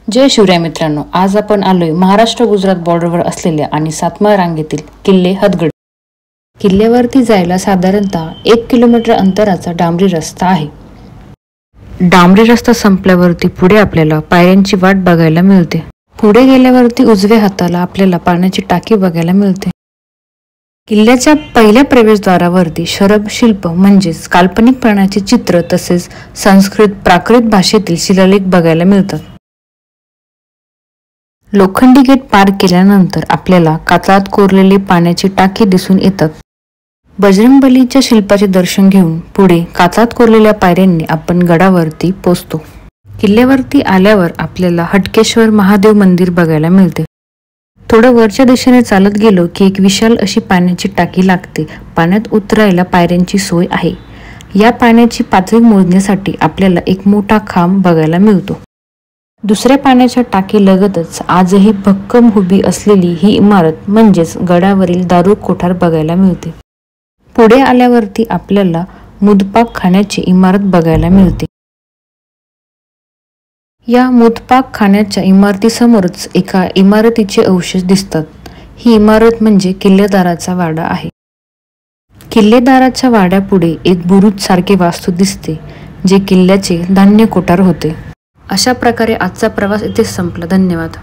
जय शिवराय मित्रांनो, आज आपण आलोय महाराष्ट्र गुजरात बॉर्डरवर असलेल्या आणि 7व्या रांगेतील किल्ले हदगड. किल्ल्यावरती जायला साधारणतः 1 किलोमीटर अंतराचा डांबरी रस्ता आहे. डांबरी रस्ता संपल्यावरती पुढे आपल्याला पायऱ्यांची वाट बघायला मिळते. पुढे गेल्यावरती उजव्या हाताला आपल्याला पाण्याची टाकी बघायला मिळते. किल्ल्याच्या पहिल्या प्रवेशद्वारावरती शरभ शिल्प म्हणजेच काल्पनिक प्राण्याचे चित्र तसेच संस्कृत प्राकृत भाषेतील शिलालेख बघायला मिळतात. लोखंडी गेट पार केल्यानंतर आपल्याला कातळात कोरलेली पाण्याची टाकी दिसून येतात. बजरंगबलीच्या शिल्पाचे दर्शन घेऊन पुढे कातळात कोरलेल्या पायऱ्यांनी आपण गडावरती पोहोचतो. किल्ल्यावरती आल्यावर आपल्याला हटकेश्वर महादेव मंदिर बघायला मिळते. थोडं वरच्या दिशेने चालत गेलो की एक विशाल अशी पाण्याची टाकी लागते. पाण्यात उतरायला पायऱ्यांची सोय आहे. या पाण्याची पातळी मोजण्यासाठी आपल्याला एक मोठा खांब बघायला मिळतो. दुसऱ्या पाण्याच्या टाकीलगतच आजही भक्कम उभी असलेली ही इमारत म्हणजेच गडावरील दारू कोठार बघायला मिळते. पुढे आल्यावरती आपल्याला मुदपाक खाण्याची इमारत बघायला मिळते. या मुदपाक खाण्याच्या इमारतीसमोरच एका इमारतीचे अवशेष दिसतात. ही इमारत म्हणजे किल्लेदाराचा वाडा आहे. किल्लेदाराच्या वाड्यापुढे एक बुरुज सारखे वास्तू दिसते, जे किल्ल्याचे धान्य कोठार होते. अशा प्रकारे आजचा प्रवास इथे संपला. धन्यवाद.